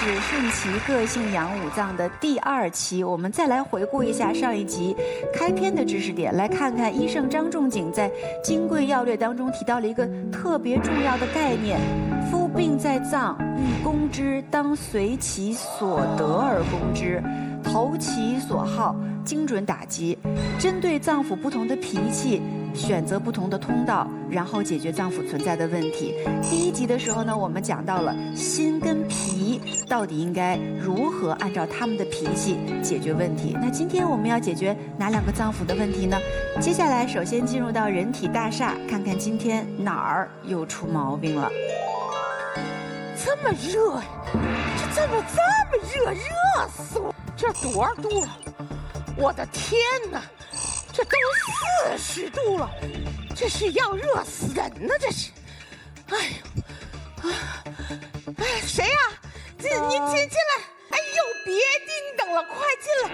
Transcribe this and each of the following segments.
是顺其个性养五脏的第2期，我们再来回顾一下上一集开篇的知识点，来看看医圣张仲景在《金匮要略》当中提到了一个特别重要的概念：夫病在脏，欲攻之，当随其所得而攻之，投其所好，精准打击，针对脏腑不同的脾气，选择不同的通道，然后解决脏腑存在的问题。第1集的时候呢，我们讲到了心跟脾到底应该如何按照他们的脾气解决问题。那今天我们要解决哪2个脏腑的问题呢？接下来首先进入到人体大厦，看看今天哪儿又出毛病了。这么热呀，这么热，热死我！这多少度了？我的天哪，这都40度了，这是要热死人呢！这是，哎呦，哎，谁呀？您进来！哎呦，别盯等了，快进来！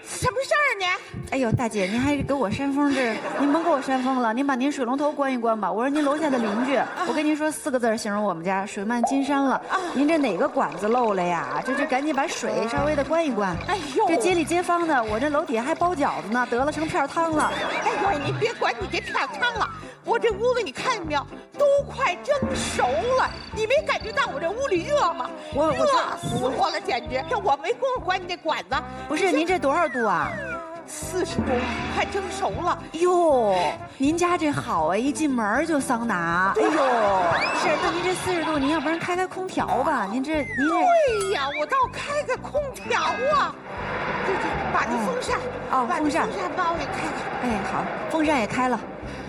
什么事儿啊你？哎呦，大姐，您还是给我扇风这，您甭给我扇风了，您把您水龙头关一关吧。我是您楼下的邻居，我跟您说4个字形容我们家水漫金山了。您这哪个管子漏了呀？这赶紧把水稍微的关一关。哎呦，这街里街坊的，我这楼底下还包饺子呢，得了成片汤了。哎呦，你别管你这片汤了，我这屋子你看见没有，都快蒸熟了。你没感觉到我这屋里热吗？热死我了，简直！这我没工夫管你这管子。不是，您这多少度啊？40度，快蒸熟了。哟，您家这好啊，一进门就桑拿。哎呦，是，那您这40度，您要不然开空调吧？您这。对呀，我倒开个空调啊。对，把那风扇，把风扇帮我给开开。哎，好，风扇也开了，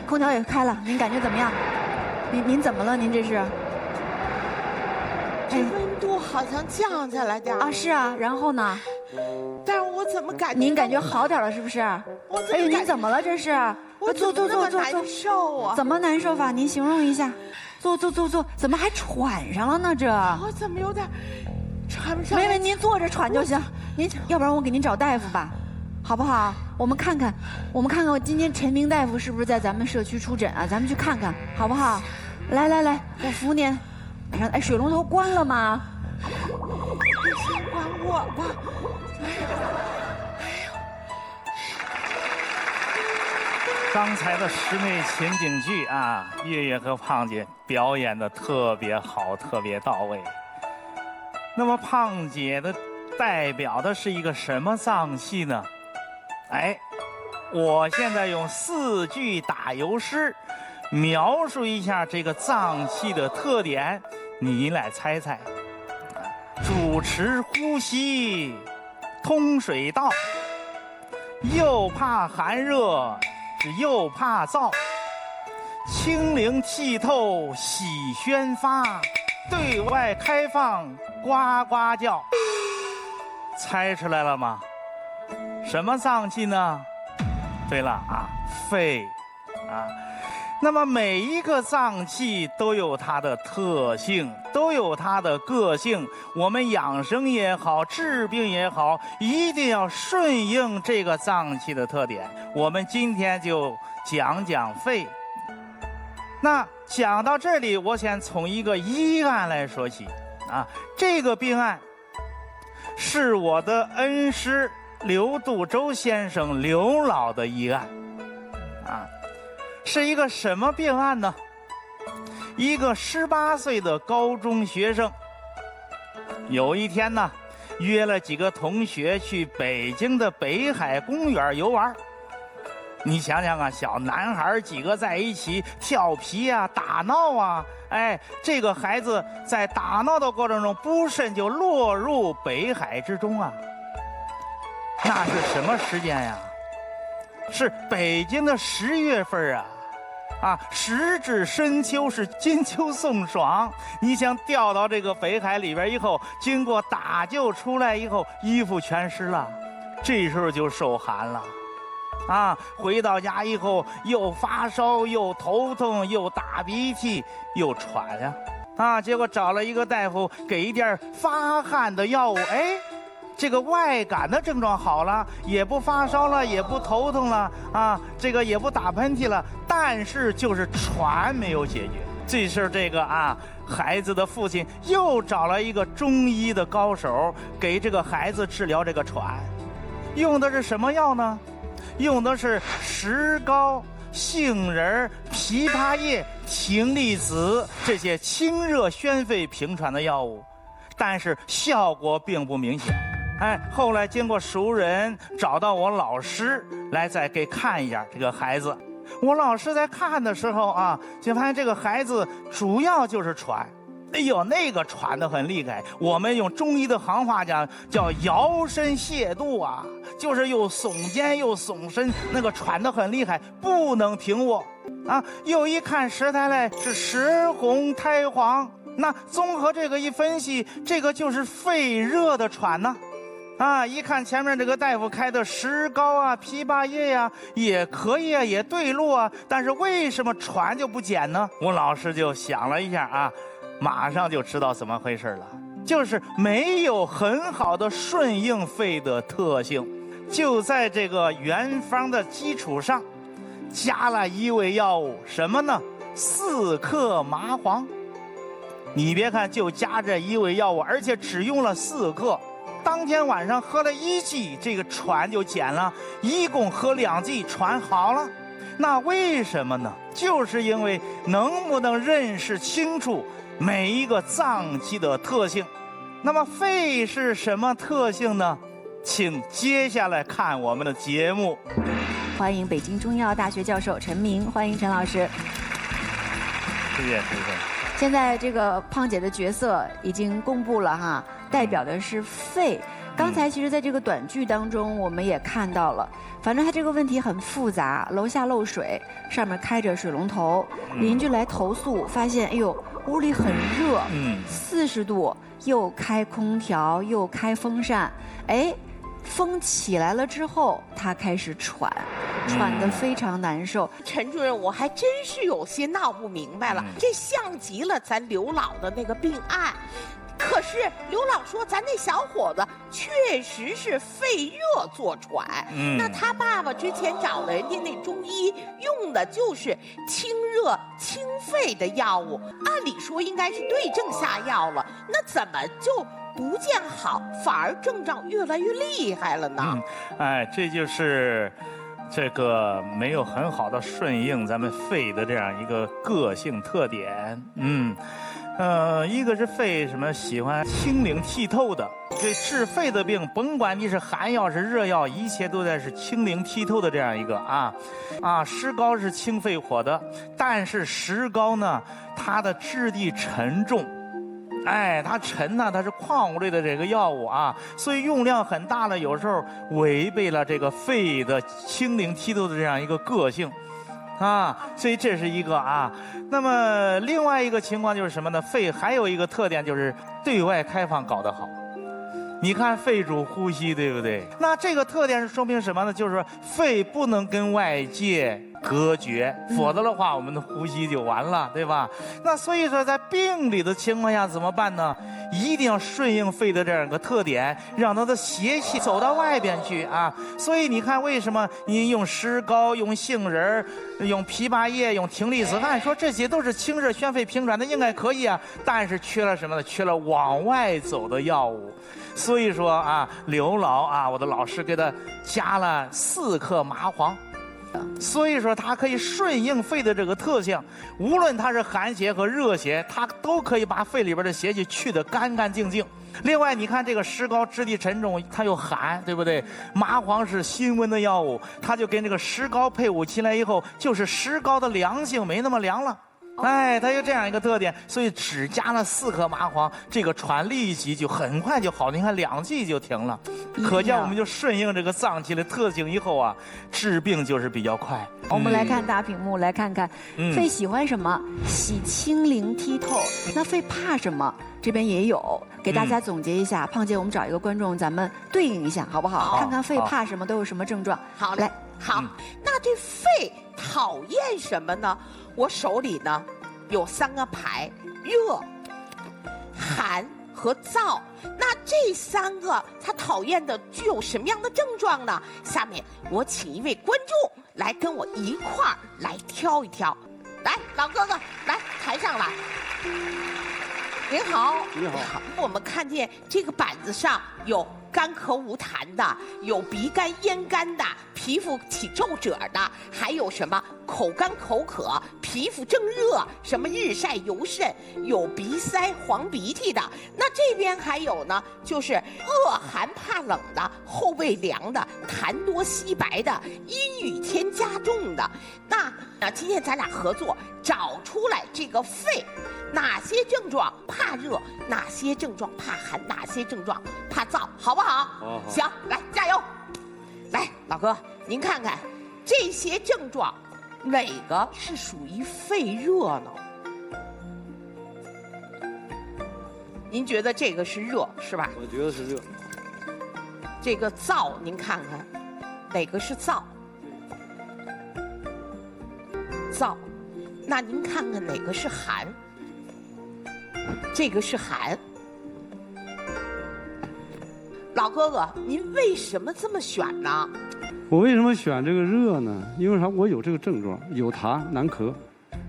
空调也开了，您感觉怎么样？您怎么了？您这是？这温度好像降下来点啊。是啊，然后呢？但是我怎么感觉？您感觉好点了是不是？哎呦，您怎么了这是？我坐，难受啊！怎么难受法？您形容一下。坐，怎么还喘上了呢？这我怎么有点喘不上？没，您坐着喘就行。您要不然我给您找大夫吧，好不好？我们看看我今天陈明大夫是不是在咱们社区出诊啊？咱们去看看好不好？来，我扶您。哎，水龙头关了吗？你先管我吧。刚才的室内情景剧啊，月月和胖姐表演的特别好，特别到位。那么胖姐的代表的是一个什么脏器呢？哎，我现在用4句打油诗描述一下这个脏器的特点，你来猜猜。主持呼吸通水道，又怕寒热是又怕燥，清灵剔透喜宣发，对外开放呱呱叫。猜出来了吗？什么脏器呢？对了啊，肺啊。那么每一个脏器都有它的特性，都有它的个性。我们养生也好，治病也好，一定要顺应这个脏器的特点。我们今天就讲讲肺。那讲到这里，我想从一个医案来说起啊。这个病案是我的恩师刘杜周先生刘老的医案啊。是一个什么病案呢？一个18岁的高中学生，有一天呢，约了几个同学去北京的北海公园游玩。你想想啊，小男孩几个在一起调皮啊、打闹啊，哎，这个孩子在打闹的过程中，不慎就落入北海之中啊。那是什么时间呀？是北京的10月份啊。时至深秋，是金秋送爽。你想掉到这个北海里边以后，经过打救出来以后，衣服全湿了，这时候就受寒了。回到家以后又发烧又头痛又打鼻涕又喘呀。结果找了一个大夫，给一点发汗的药物，哎，这个外感的症状好了，也不发烧了，也不头痛了这个也不打喷嚏了，但是就是喘没有解决。这是这个孩子的父亲又找了一个中医的高手，给这个孩子治疗这个喘。用的是什么药呢？用的是石膏、杏仁、枇杷叶、葶苈子这些清热宣肺平喘的药物，但是效果并不明显。后来经过熟人找到我老师来再给看一下这个孩子。我老师在看的时候啊，就发现这个孩子主要就是喘。哎呦，那个喘得很厉害，我们用中医的行话讲叫摇身泻肚啊，就是又耸肩又耸身，那个喘得很厉害，不能平卧啊。又一看舌苔来是石红苔黄，那综合这个一分析，这个就是肺热的喘呢。一看前面这个大夫开的石膏啊、枇杷叶呀，也可以啊，也对路啊，但是为什么喘就不减呢？我老师就想了一下啊，马上就知道怎么回事了，就是没有很好的顺应肺的特性，就在这个原方的基础上，加了一味药物，什么呢？4克麻黄。你别看就加这一味药物，而且只用了4克。当天晚上喝了1剂，这个喘就减了，一共喝2剂，喘好了。那为什么呢？就是因为能不能认识清楚每一个脏器的特性。那么肺是什么特性呢？请接下来看我们的节目。欢迎北京中医药大学教授陈明，欢迎陈老师。谢谢，谢谢。现在这个胖姐的角色已经公布了哈，代表的是肺。刚才其实在这个短剧当中我们也看到了，反正他这个问题很复杂，楼下漏水，上面开着水龙头，邻居来投诉，发现哎呦屋里很热，40度，又开空调又开风扇，风起来了之后他开始喘得非常难受。陈主任，我还真是有些闹不明白了，这像极了咱刘老的那个病案。可是刘老说咱那小伙子确实是肺热作喘，那他爸爸之前找了人家那中医用的就是清热清肺的药物，按理说应该是对症下药了，那怎么就不见好，反而症状越来越厉害了呢？这就是这个没有很好的顺应咱们肺的这样一个个性特点。一个是肺什么喜欢清灵剔透的，这治肺的病，甭管你是寒药是热药，一切都在是清灵剔透的这样一个石膏是清肺火的，但是石膏呢，它的质地沉重。它沉呢，它是矿物类的这个药物啊，所以用量很大了，有时候违背了这个肺的清灵剔透的这样一个个性。所以这是一个那么另外一个情况就是什么呢？肺还有一个特点就是对外开放搞得好。你看肺主呼吸，对不对？那这个特点是说明什么呢？就是说肺不能跟外界隔绝，否则的话我们的呼吸就完了，对吧？那所以说在病理的情况下怎么办呢？一定要顺应肺的这样一个特点，让它的邪气走到外边去所以你看为什么你用石膏、用杏仁、用枇杷叶、用葶苈子，按说这些都是清热宣肺平喘的，应该可以但是缺了什么呢？缺了往外走的药物。所以说刘老我的老师给他加了4克麻黄。所以说它可以顺应肺的这个特性，无论它是寒邪和热邪，它都可以把肺里边的邪气去得干干净净。另外你看这个石膏质地沉重，它又寒，对不对？麻黄是辛温的药物，它就跟这个石膏配伍起来以后，就是石膏的凉性没那么凉了。它有这样一个特点，所以只加了4克麻黄，这个喘立即就很快就好，你看2剂就停了。可见我们就顺应这个脏器的特性以后治病就是比较快。我们来看大屏幕，来看看肺喜欢什么？喜清灵剔透。那肺怕什么？这边也有，给大家总结一下。胖姐，我们找一个观众，咱们对应一下，好不好？看看肺怕什么，都有什么症状。好，来，好。那这肺讨厌什么呢？我手里呢有3个牌：热、寒和燥。那这3个它讨厌的具有什么样的症状呢？下面我请一位观众来跟我一块儿来挑一挑。来，老哥哥，来台上来。您好，你好。我们看见这个板子上有干咳无痰的，有鼻干咽干的，皮肤起皱褶的，还有什么口干口渴、皮肤正热，什么日晒油肾，有鼻塞、黄鼻涕的。那这边还有呢，就是恶寒怕冷的、后背凉的、痰多稀白的、阴雨天加重的。那今天咱俩合作，找出来这个肺哪些症状怕热，哪些症状怕寒，哪些症状怕燥，好不好？好。行，来加油！来，老哥，您看看这些症状，哪个是属于肺热呢？您觉得这个是热是吧？我觉得是热。这个燥，您看看哪个是燥？燥。那您看看哪个是寒？这个是寒。老哥哥，您为什么这么选呢？我为什么选这个热呢？因为啥？我有这个症状，有痰难咳，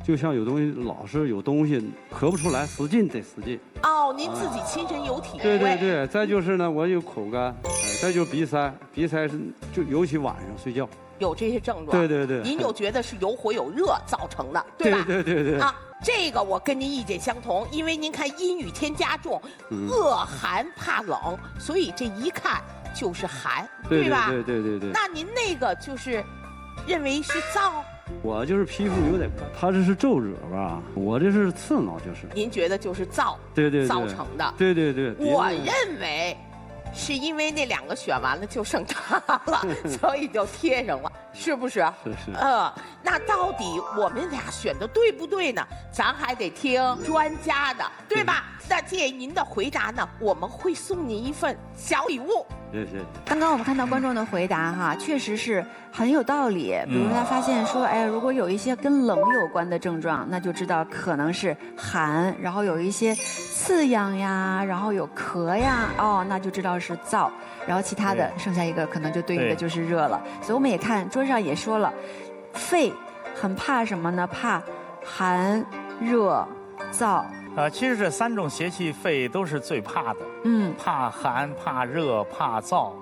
就像有东西老是有东西咳不出来，使劲得使劲。哦，您自己亲身有体会。对对对，再就是呢，我有口干，再就是鼻塞，鼻塞是就尤其晚上睡觉。有这些症状，对对对，您就觉得是有火有热造成的，对吧？对对对对。啊，这个我跟您意见相同，因为您看阴雨天加重，恶寒怕冷，所以这一看就是寒，对吧？对对对对。那您那个就是认为是燥？我就是皮肤有点干，他这是皱褶吧？我这是刺挠，就是。您觉得就是燥？对对对。造成的。对对对。我认为。是因为那两个选完了就剩它了，所以就贴上了，是不是？是是。那到底我们俩选的对不对呢？咱还得听专家的，对吧？那借您的回答呢，我们会送您一份小礼物。谢谢。刚刚我们看到观众的回答哈，确实是很有道理。比如他发现说，哎，如果有一些跟冷有关的症状，那就知道可能是寒；然后有一些刺痒呀，然后有咳呀，哦，那就知道是燥。然后其他的剩下一个可能就对应的就是热了。所以我们也看桌上也说了，肺很怕什么呢？怕寒、热、燥。其实这三种邪气，肺都是最怕的。怕寒、怕热、怕燥。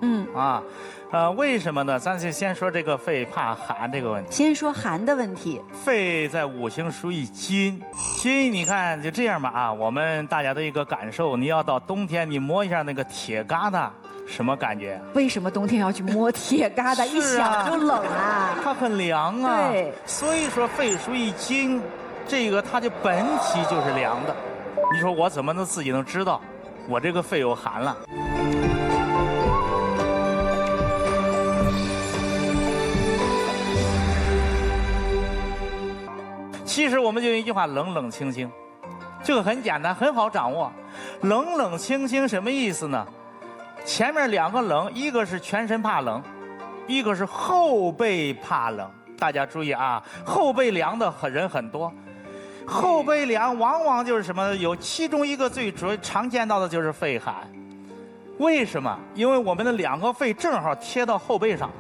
为什么呢？咱就先说这个肺怕寒这个问题。先说寒的问题。肺在五行属于金，金你看就这样吧啊，我们大家的一个感受，你要到冬天你摸一下那个铁疙瘩，什么感觉？为什么冬天要去摸铁疙瘩？一想就冷啊。它很凉啊。对。所以说肺属于金，这个它的本体就是凉的。你说我怎么能自己能知道我这个肺有寒了？其实我们就一句话，冷冷清清，这个很简单，很好掌握。冷冷清清什么意思呢？前面两个冷，一个是全身怕冷，一个是后背怕冷。大家注意啊，后背凉的人很多。后背凉往往就是什么？有其中一个最常见到的就是肺寒。为什么？因为我们的两个肺正好贴到后背上，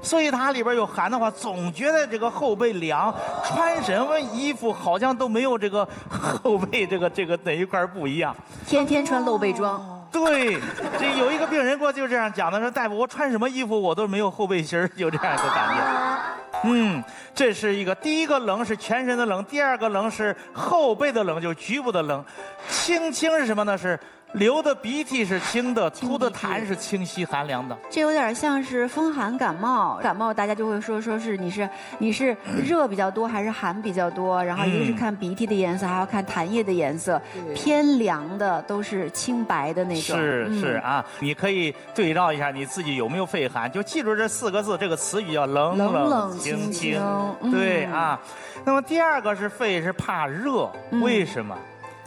所以它里边有寒的话，总觉得这个后背凉，穿什么衣服好像都没有这个后背这个哪一块不一样。天天穿露背装。对，这有一个病人给我就这样讲的，说大夫，我穿什么衣服我都没有后背心儿，就这样一个感觉。这是一个，第一个冷是全身的冷，第二个冷是后背的冷，就是局部的冷。清清是什么呢？是流的鼻涕是清的，吐的痰是清晰寒凉的。这有点像是风寒感冒，感冒大家就会说是你是热比较多还是寒比较多，然后一个是看鼻涕的颜色，还要看痰液的颜色，偏凉的都是清白的那种。是啊，你可以对照一下你自己有没有肺寒，就记住这4个字，这个词语叫冷冷清清。对啊，那么第二个是肺是怕热，为什么？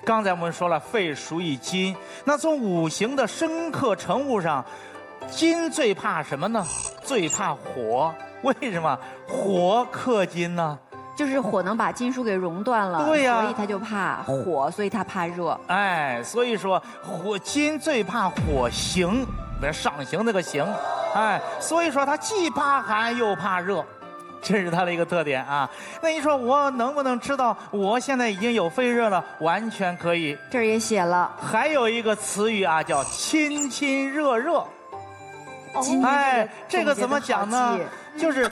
刚才我们说了，肺属于金，那从五行的生克成物上，金最怕什么呢？最怕火。为什么？火克金呢？就是火能把金属给熔断了，对呀，所以他就怕火，所以他怕热。哎，所以说金最怕火行，那上行那个行，哎，所以说他既怕寒又怕热。这是它的一个特点啊。那你说我能不能知道我现在已经有肺热了？完全可以。这儿也写了，还有一个词语啊，叫亲亲热热。今天这个怎么讲呢？就是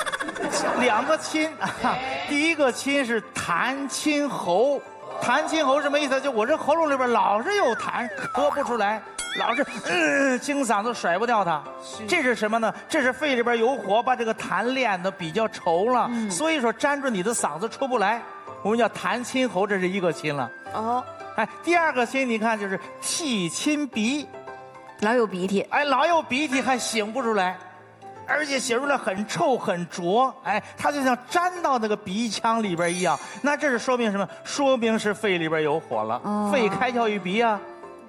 两个亲啊，第一个亲是痰亲喉，痰亲喉什么意思？就我这喉咙里边老是有痰，咳不出来，老是清嗓子甩不掉它。这是什么呢？这是肺里边有火，把这个痰练得比较稠了，所以说粘住你的嗓子出不来。我们叫痰亲喉，这是一个亲了。哦，第二个亲你看就是涕亲鼻。老有鼻涕，老有鼻涕还擤不出来，而且擤出来很臭很浊，它就像粘到那个鼻腔里边一样。那这是说明什么？说明是肺里边有火了，肺开窍于鼻啊，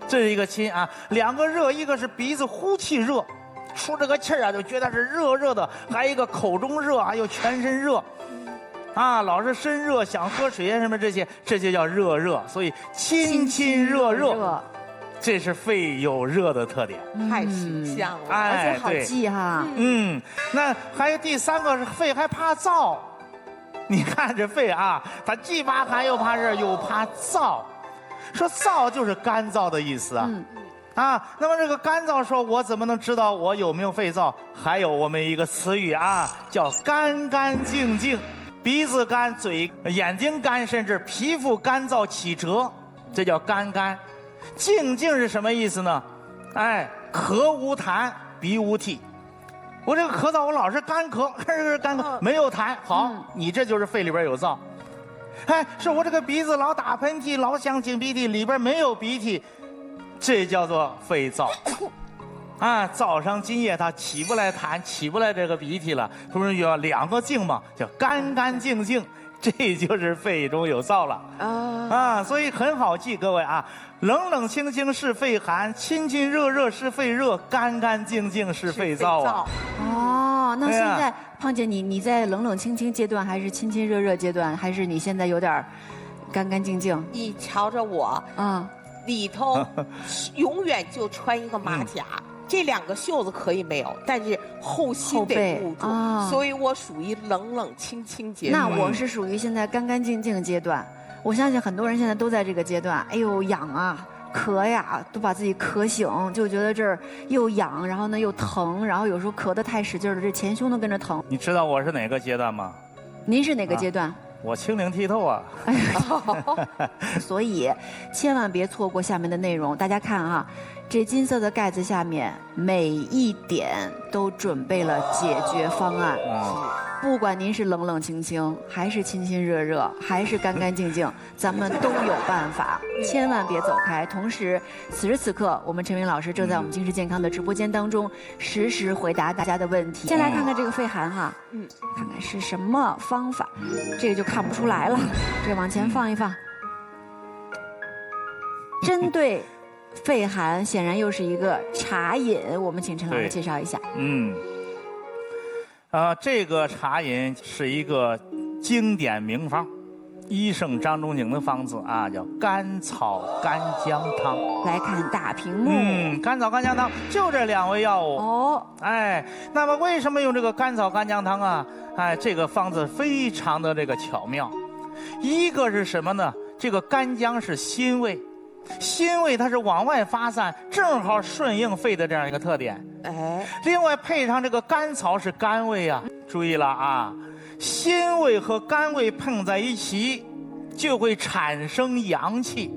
这是一个亲啊。两个热，一个是鼻子呼气热，出这个气儿啊就觉得是热热的，还有一个口中热，还有全身热。老是身热想喝水啊什么这些，这就叫热热。所以亲亲热热。这是肺有热的特点，太形象了，而且好记哈。那还有第三个是肺还怕燥，你看这肺啊，它既怕寒又怕热又怕燥，说燥就是干燥的意思啊。那么这个干燥，说我怎么能知道我有没有肺燥？还有我们一个词语啊，叫干干净净，鼻子干、眼睛干，甚至皮肤干燥起褶，这叫干干。静静是什么意思呢？咳无痰，鼻无涕。我这个咳嗽，我老是干咳，干咳，没有痰。好，你这就是肺里边有燥。是我这个鼻子老打喷嚏，老想擤鼻涕，里边没有鼻涕，这叫做肺燥。燥伤津液，它起不来痰，起不来这个鼻涕了。不是有两个静嘛，叫干干净净。这就是肺中有燥了所以很好记，各位啊，冷冷清清是肺寒，亲亲热热是肺热，干干净净是肺燥啊。那现在胖姐你在冷冷清清阶段，还是亲亲热热阶段，还是你现在有点干干净净？你瞧着我里头永远就穿一个马甲。这两个袖子可以没有，但是后心得捂住，所以我属于冷冷清清阶段。那我是属于现在干干净净阶段。我相信很多人现在都在这个阶段。哎呦，痒啊，咳呀，都把自己咳醒，就觉得这儿又痒，然后呢又疼，然后有时候咳得太使劲了，这前胸都跟着疼。你知道我是哪个阶段吗？您是哪个阶段？我清零剔透啊。所以千万别错过下面的内容。大家看啊，这金色的盖子下面每一点都准备了解决方案。不管您是冷冷清清，还是亲亲热热，还是干干净净，咱们都有办法，千万别走开。同时，此时此刻，我们陈明老师正在我们精神健康的直播间当中，实时回答大家的问题。先来看看这个肺寒哈，看看是什么方法，这个就看不出来了，这往前放一放。针对肺寒，显然又是一个茶饮，我们请陈老师介绍一下。这个茶饮是一个经典名方，医圣张仲景的方子啊，叫甘草干姜汤。来看大屏幕，甘草干姜汤就这两味药物。那么为什么用这个甘草干姜汤啊？这个方子非常的这个巧妙。一个是什么呢？这个干姜是辛味。辛味它是往外发散，正好顺应肺的这样一个特点。另外配上这个甘草是甘味啊，注意了啊，辛味和甘味碰在一起，就会产生阳气。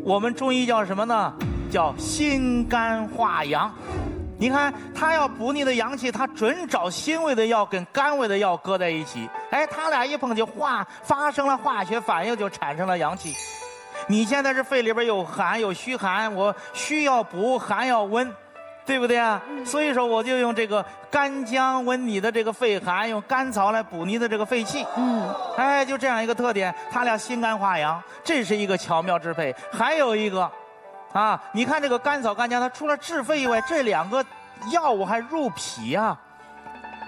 我们中医叫什么呢？叫辛甘化阳。你看，它要补你的阳气，它准找辛味的药跟甘味的药搁在一起，它俩一碰就发生了化学反应，就产生了阳气。你现在是肺里边有寒有虚寒，我虚要补，寒要温，对不对啊？所以说我就用这个干姜温你的这个肺寒，用甘草来补你的这个肺气。就这样一个特点，它俩辛甘化阳，这是一个巧妙之配。还有一个你看这个甘草干姜，它除了治肺以外，这两个药物还入脾啊。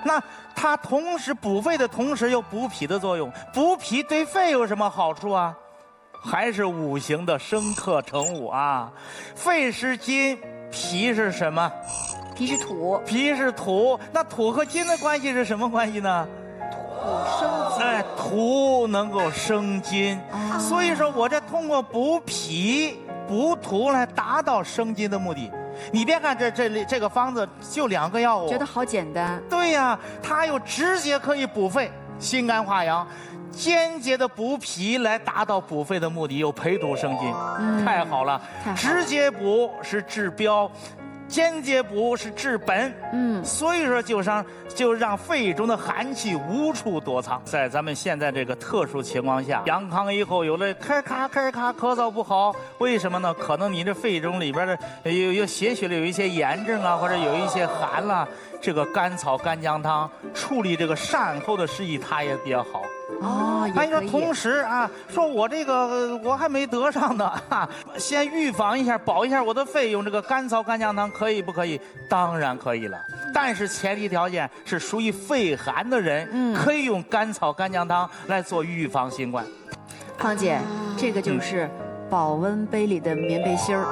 那它同时补肺的同时又补脾的作用，补脾对肺有什么好处啊？还是五行的生克成五啊。肺是金，脾是什么？脾是土。脾是土。那土和金的关系是什么关系呢？土能够生金，所以说我这通过补脾补土来达到生金的目的。你别看这个方子就2个药物，觉得好简单。对呀，它又直接可以补肺、心肝化阳，间接的补脾来达到补肺的目的，又培土生金，太好了。直接补是治标，间接补是治本，所以说就让肺中的寒气无处躲藏。在咱们现在这个特殊情况下，阳康以后有了开咔咳嗽不好，为什么呢？可能你这肺中里边的有些许的有一些炎症啊，或者有一些寒啦，这个甘草干姜汤处理这个善后的事宜，它也比较好。也可以。说同时啊，说我这个我还没得上呢，先预防一下，保一下我的肺，用这个甘草干姜汤可以不可以？当然可以了，但是前提条件是属于肺寒的人，可以用甘草干姜汤来做预防新冠。胖姐，这个就是保温杯里的棉背心儿。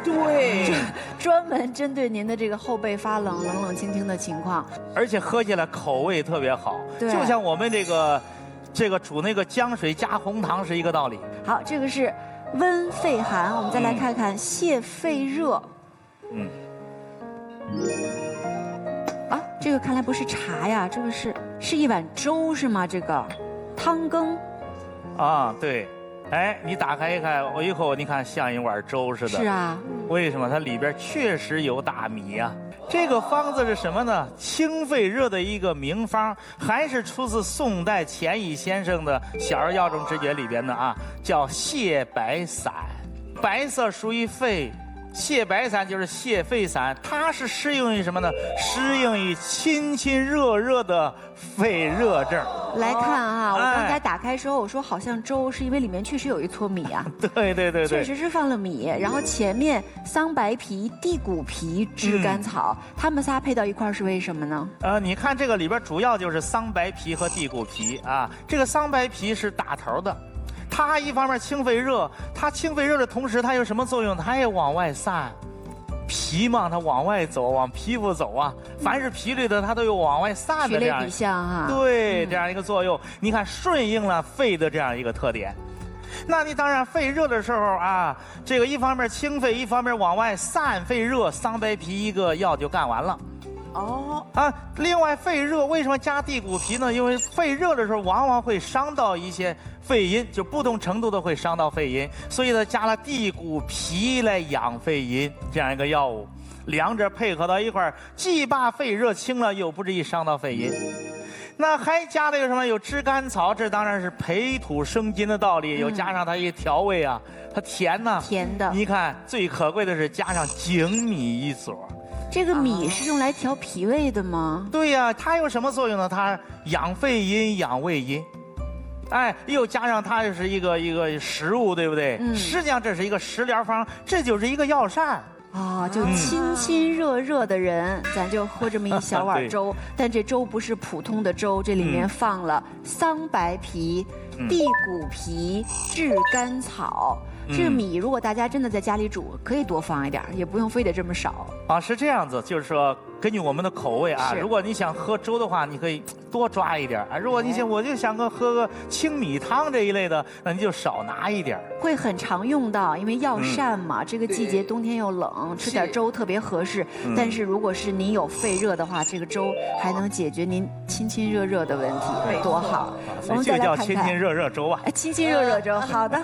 对，专门针对您的这个后背发冷、冷清清的情况，而且喝起来口味特别好，对，就像我们这个煮那个姜水加红糖是一个道理。好，这个是温肺寒，我们再来看看泻肺热。这个看来不是茶呀，这个是一碗粥是吗？这个汤羹。对。你打开一看，我一口你看像一碗粥似的。是啊。为什么？它里边确实有大米啊。这个方子是什么呢？清肺热的一个名方，还是出自宋代钱乙先生的《小儿药中之诀》里边的啊，叫泻白散。白色属于肺，泻白散就是泻肺散，它是适应于什么呢？适应于亲热热的肺热症。来看啊，我刚才打开时候我说好像粥，是因为里面确实有一撮米啊。对，确实是放了米，然后前面桑白皮、地骨皮、炙甘草，它们仨配到一块儿是为什么呢？你看这个里边主要就是桑白皮和地骨皮啊。这个桑白皮是打头的，它一方面清肺热，它清肺热的同时，它有什么作用？它也往外散。皮嘛，它往外走，往皮肤走啊。凡是皮类的，它都有往外散的这样。取类比象啊。对，这样一个作用。你看，顺应了肺的这样一个特点。那你当然肺热的时候啊，这个一方面清肺，一方面往外散肺热，桑白皮一个药就干完了。另外肺热为什么加地骨皮呢？因为肺热的时候往往会伤到一些肺阴，就不同程度的会伤到肺阴，所以呢加了地骨皮来养肺阴这样一个药物，两者配合到一块儿，既把肺热清了，又不至于伤到肺阴。那还加了有什么？有炙甘草，这当然是培土生金的道理，又加上它一调味啊，它甜呐，甜的。你看最可贵的是加上粳米一撮。这个米是用来调脾胃的吗？对呀，它有什么作用呢？它养肺阴、养胃阴，又加上它是一个食物，对不对？实际上这是一个食疗方，这就是一个药膳。就亲热热的人，咱就喝这么一小碗粥，但这粥不是普通的粥，这里面放了桑白皮、地骨皮、炙甘草。这米如果大家真的在家里煮，可以多放一点，也不用非得这么少。是这样子，就是说根据我们的口味啊，如果你想喝粥的话，你可以多抓一点啊；如果你想，我就想喝个清米汤这一类的，那你就少拿一点。会很常用到，因为药膳嘛，这个季节冬天又冷，吃点粥特别合适。但是如果是您有肺热的话，这个粥还能解决您亲热热的问题，多好！我们再来看看，就叫亲热热粥啊。亲热热粥，好的。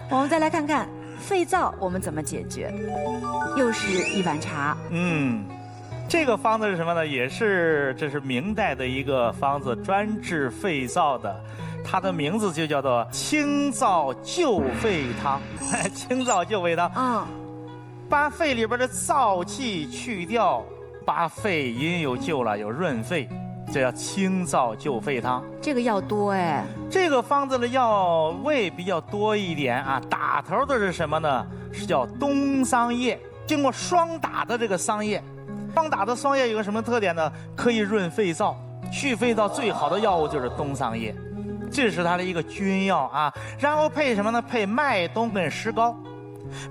我们再来看看肺燥我们怎么解决，又是一碗茶。这个方子是什么呢？这是明代的一个方子，专治肺燥的。它的名字就叫做清燥救肺汤。清燥救肺汤，把肺里边的燥气去掉，把肺阴有救了，有润肺，这叫清燥救肺汤。这个药多这个方子的药味比较多一点啊。打头的是什么呢？是叫冬桑叶，经过霜打的这个桑叶。霜打的桑叶有个什么特点呢？可以润肺燥、去肺燥最好的药物就是冬桑叶，这是它的一个君药啊。然后配什么呢？配麦冬跟石膏。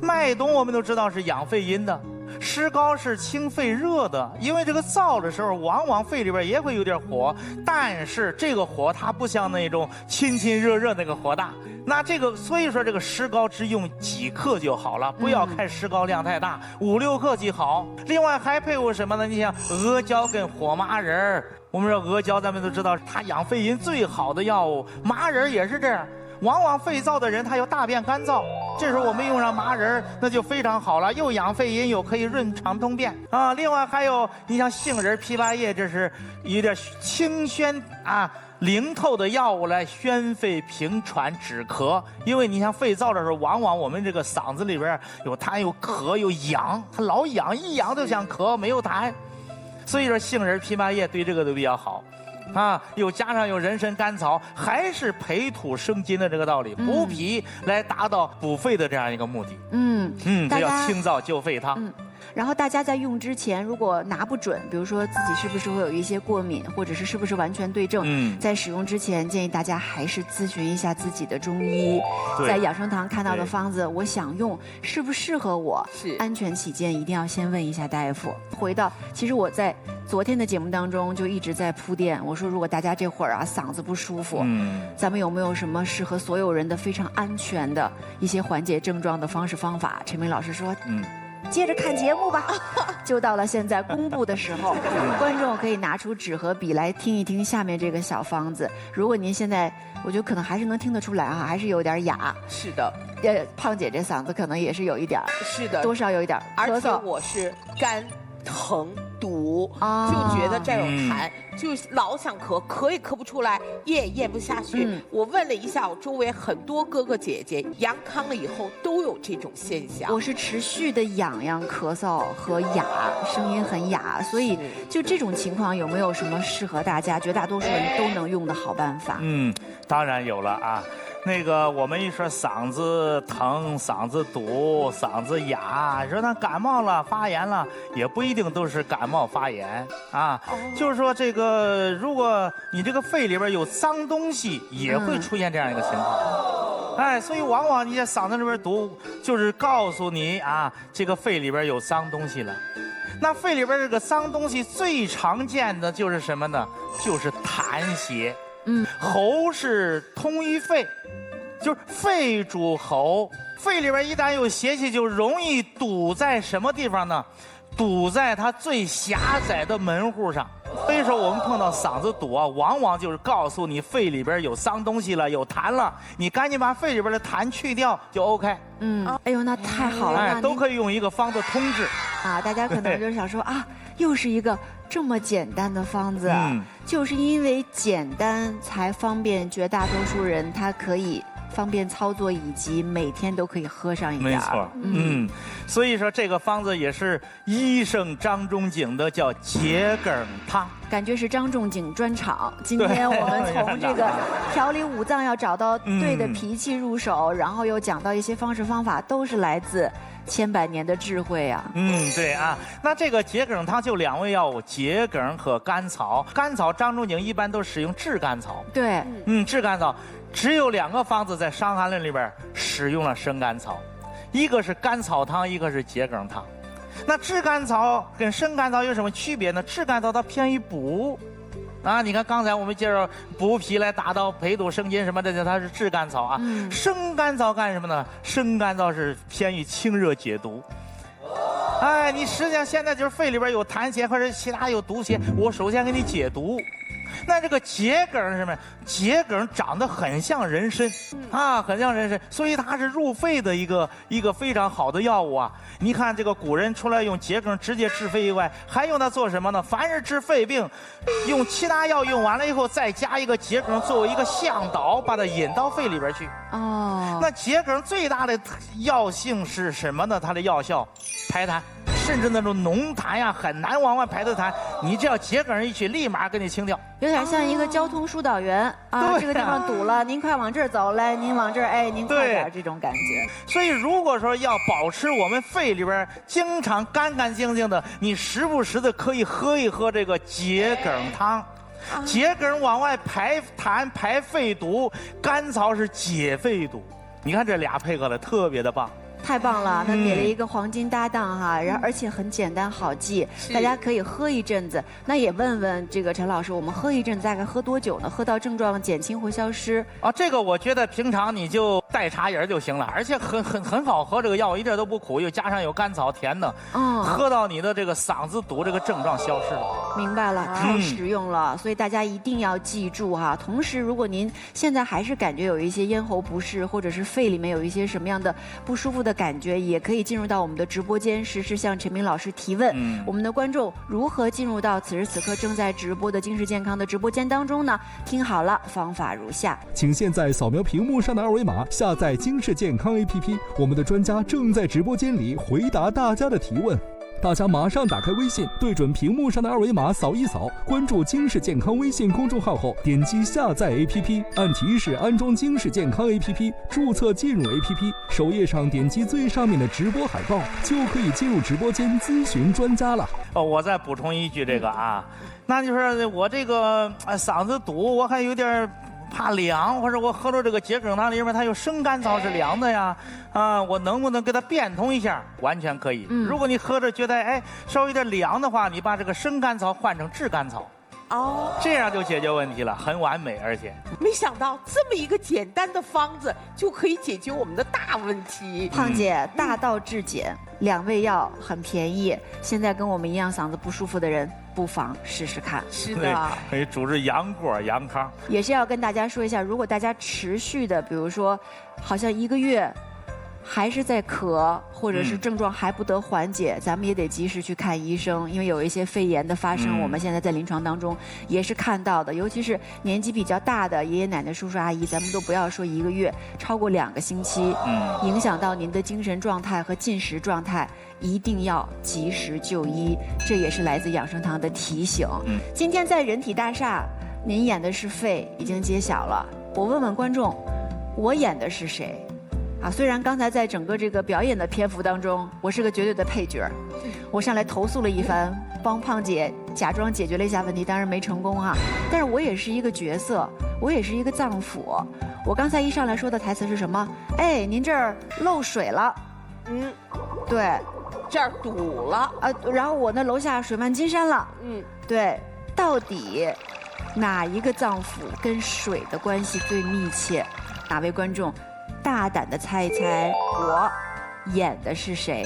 麦冬我们都知道是养肺阴的，石膏是清肺热的，因为这个燥的时候，往往肺里边也会有点火，但是这个火它不像那种亲亲热热那个火大。那这个所以说这个石膏只用几克就好了，不要看石膏量太大，5、6克即好。另外还配合什么呢？你像阿胶跟火麻仁儿。我们说阿胶，咱们都知道它养肺阴最好的药物，麻仁也是这样。往往肺燥的人他有大便干燥，这时候我们用上麻仁那就非常好了，又养肺阴，又可以润肠通便啊。另外还有你像杏仁、枇杷叶，这是有点清宣啊灵透的药物来宣肺平喘止咳。因为你像肺燥的时候，往往我们这个嗓子里边有痰有咳有痒，它老痒，一痒就想咳，没有痰。所以说杏仁、枇杷叶对这个都比较好，啊，又加上有人参、甘草，还是培土生金的这个道理，补脾来达到补肺的这样一个目的。这叫清燥救肺汤。然后大家在用之前，如果拿不准，比如说自己是不是会有一些过敏，或者是不是完全对症，在使用之前，建议大家还是咨询一下自己的中医。在养生堂看到的方子，我想用适不适合我？是安全起见，一定要先问一下大夫。回到，其实我在昨天的节目当中就一直在铺垫，我说如果大家这会儿啊嗓子不舒服，咱们有没有什么适合所有人的非常安全的一些缓解症状的方式方法？陈明老师说，接着看节目吧。就到了现在公布的时候，观众可以拿出纸和笔来听一听下面这个小方子。如果您现在，我觉得可能还是能听得出来啊，还是有点哑。是的，胖姐这嗓子可能也是有一点，是的，多少有一点而且我是干疼堵，就觉得这有痰，就老想咳，咳也咳不出来，咽也咽不下去。我问了一下我周围很多哥哥姐姐，阳康了以后都有这种现象。我是持续的痒痒、咳嗽和哑，声音很哑，所以就这种情况有没有什么适合大家绝大多数人都能用的好办法？当然有了啊。那个我们一说嗓子疼、嗓子堵、嗓子哑，说那感冒了、发炎了，也不一定都是感冒发炎啊。就是说这个，如果你这个肺里边有脏东西，也会出现这样一个情况。哎，所以往往你在嗓子里边堵，就是告诉你啊，这个肺里边有脏东西了。那肺里边这个脏东西最常见的就是什么呢？就是痰邪。喉是通于肺，就是肺主喉，肺里边一旦有邪气，就容易堵在什么地方呢？堵在它最狭窄的门户上。所以说我们碰到嗓子堵啊，往往就是告诉你肺里边有脏东西了，有痰了，你赶紧把肺里边的痰去掉就 OK。哎呦，那太好了，都可以用一个方子通治啊。大家可能就是想说啊，又是一个这么简单的方子，就是因为简单才方便绝大多数人，他可以方便操作，以及每天都可以喝上一点。没错，所以说这个方子也是医圣张仲景的，叫桔梗汤。感觉是张仲景专场。今天我们从这个调理五脏要找到对的脾气入手，然后又讲到一些方式方法，都是来自千百年的智慧啊。对啊。那这个桔梗汤就2味药物，桔梗和甘草。甘草张仲景一般都使用炙甘草。对，炙甘草。只有2个方子在《伤寒论》里边使用了生甘草，一个是甘草汤，一个是桔梗汤。那炙甘草跟生甘草有什么区别呢？炙甘草它偏于补，啊，你看刚才我们介绍补脾来达到培土生金什么的，它是炙甘草啊。生甘草干什么呢？生甘草是偏于清热解毒。哎，你实际上现在就是肺里边有痰邪或者其他有毒邪，我首先给你解毒。那这个桔梗是什么？桔梗长得很像人参，很像人参，所以它是入肺的一个非常好的药物啊。你看这个古人除了用桔梗直接治肺以外，还用它做什么呢？凡是治肺病，用其他药用完了以后，再加一个桔梗作为一个向导，把它引到肺里边去。那桔梗最大的药性是什么呢？它的药效排痰。甚至那种浓痰呀，很难往外排的痰，你只要桔梗一去，立马给你清掉。有点像一个交通疏导员啊，这个地方堵了，您快往这儿走，来，您往这儿，哎，您快点，这种感觉。所以如果说要保持我们肺里边经常干干净净的，你时不时的可以喝一喝这个桔梗汤。桔梗往外排痰、排肺毒，甘草是解肺毒。你看这俩配合的特别的棒。太棒了，那给了一个黄金搭档哈，然后而且很简单好记，大家可以喝一阵子。那也问问这个陈老师，我们喝一阵子大概喝多久呢？喝到症状减轻或消失？啊，这个我觉得平常你就带茶饮就行了，而且很好喝，这个药一点都不苦，又加上有甘草甜的，喝到你的这个嗓子堵这个症状消失了。明白了，太实用了，所以大家一定要记住哈。同时，如果您现在还是感觉有一些咽喉不适，或者是肺里面有一些什么样的不舒服的感觉，也可以进入到我们的直播间，实时向陈明老师提问。我们的观众如何进入到此时此刻正在直播的京视健康的直播间当中呢？听好了，方法如下：请现在扫描屏幕上的二维码，下载京视健康 APP， 我们的专家正在直播间里回答大家的提问。大家马上打开微信，对准屏幕上的二维码扫一扫，关注京视健康微信公众号后，点击下载 APP， 按提示安装京视健康 APP， 注册进入 APP， 首页上点击最上面的直播海报，就可以进入直播间咨询专家了。我再补充一句这个啊，那就是我这个嗓子堵，我还有点怕凉，或者我喝了这个桔梗汤里面它有生甘草是凉的呀，我能不能给它变通一下？完全可以。如果你喝着觉得稍微有点凉的话，你把这个生甘草换成炙甘草，这样就解决问题了，很完美。而且没想到这么一个简单的方子就可以解决我们的大问题。胖姐大道至简，2味药很便宜，现在跟我们一样嗓子不舒服的人不妨试试看。是的，可以煮制杨果杨汤。也是要跟大家说一下，如果大家持续的，比如说好像1个月还是在咳，或者是症状还不得缓解，咱们也得及时去看医生，因为有一些肺炎的发生，我们现在在临床当中也是看到的，尤其是年纪比较大的爷爷奶奶、叔叔阿姨，咱们都不要说1个月，超过2个星期，影响到您的精神状态和进食状态，一定要及时就医，这也是来自养生堂的提醒。今天在人体大厦，您演的是肺，已经揭晓了。我问问观众，我演的是谁？虽然刚才在整个这个表演的篇幅当中，我是个绝对的配角，我上来投诉了一番，帮胖姐假装解决了一下问题，当然没成功但是我也是一个角色，我也是一个脏腑。我刚才一上来说的台词是什么？您这儿漏水了。对，这儿堵了。然后我那楼下水漫金山了。对，到底哪一个脏腑跟水的关系最密切？哪位观众大胆的猜一猜，我演的是谁？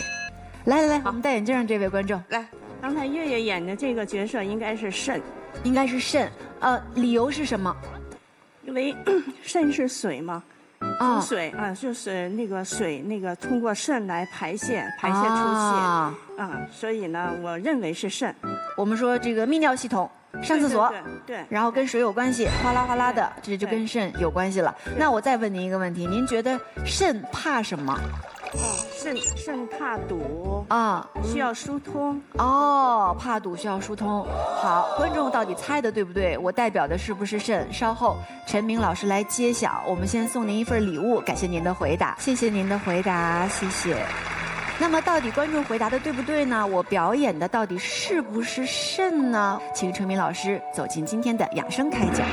来，我们戴眼镜的这位观众，来，刚才月月演的这个角色应该是肾，应该是肾。理由是什么？因为肾是水嘛，水就是那个水，那个通过肾来排泄出血所以呢，我认为是肾。我们说这个泌尿系统。上厕所，对，然后跟水有关系，哗啦哗啦的，这就跟肾有关系了。那我再问您一个问题，您觉得肾怕什么？肾怕堵需要疏通。怕堵需要疏通。好，观众到底猜的对不对？我代表的是不是肾？稍后陈明老师来揭晓。我们先送您一份礼物，感谢您的回答，谢谢您的回答，谢谢。那么到底观众回答的对不对呢？我表演的到底是不是肾呢？请陈明老师走进今天的养生开讲。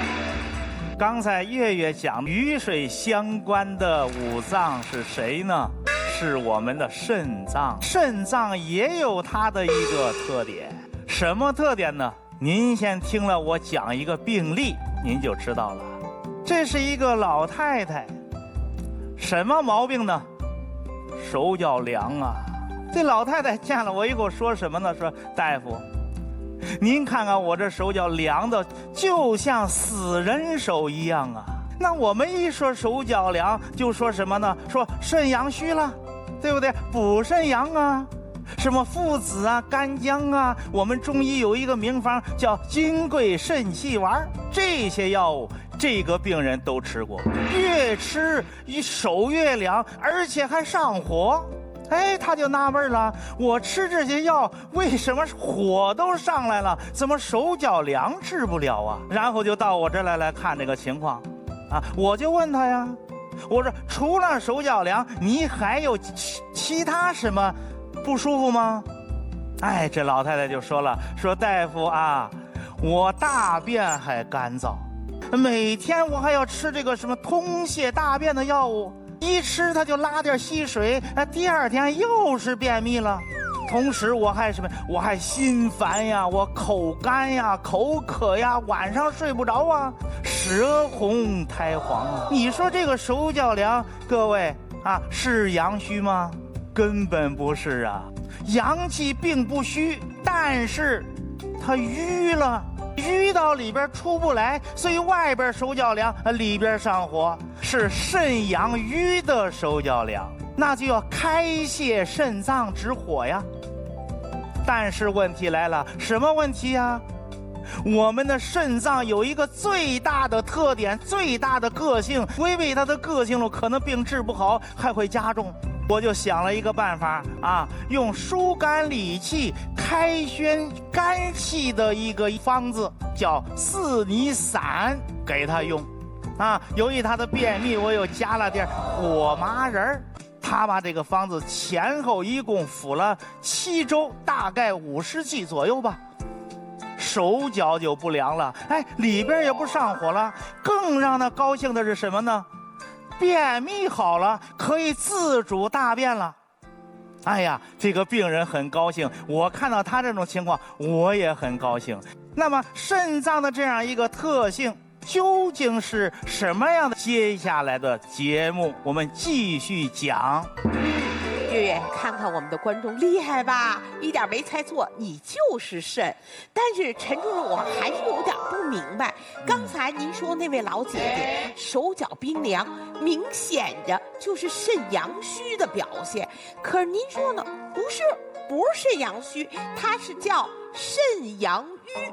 刚才月月讲与水相关的5脏是谁呢？是我们的肾脏。肾脏也有它的一个特点，什么特点呢？您先听了我讲一个病例，您就知道了。这是一个老太太，什么毛病呢？手脚凉这老太太见了我以后说什么呢？说大夫，您看看我这手脚凉的就像死人手一样那我们一说手脚凉就说什么呢？说肾阳虚了，对不对？补肾阳什么附子干姜我们中医有一个名方叫金匮肾气丸，这些药物这个病人都吃过，越吃手越凉，而且还上火。他就纳闷了，我吃这些药为什么火都上来了，怎么手脚凉治不了然后就到我这来看这个情况我就问他呀，我说除了手脚凉，你还有其他什么不舒服吗？这老太太就说了，说大夫我大便还干燥，每天我还要吃这个什么通泻大便的药物，一吃它就拉点稀水，第二天又是便秘了。同时我还什么？我还心烦呀，我口干呀，口渴呀，晚上睡不着啊，舌红苔黄啊。你说这个手脚凉，各位啊，是阳虚吗？根本不是啊，阳气并不虚，但是它瘀了，淤到里边出不来，所以外边手脚凉，里边上火，是肾阳瘀的手脚凉，那就要开泄肾脏止火呀。但是问题来了，什么问题呀？我们的肾脏有一个最大的特点，最大的个性，违背它的个性了，可能病治不好，还会加重。我就想了一个办法啊，用疏肝理气、开宣肝气的一个方子，叫四逆散，给他用。啊，由于他的便秘，我又加了点火麻仁儿。他把这个方子前后一共服了7周，大概50剂左右吧。手脚就不凉了，哎，里边也不上火了。更让他高兴的是什么呢？便秘好了，可以自主大便了。哎呀，这个病人很高兴，我看到他这种情况，我也很高兴。那么肾脏的这样一个特性究竟是什么样的？接下来的节目我们继续讲。月月，看看我们的观众厉害吧，一点没猜错，你就是肾。但是陈主任，我还是有点不明白，刚才您说那位老姐姐手脚冰凉，明显着就是肾阳虚的表现。可是您说呢？不是肾阳虚，它是叫肾阳瘀。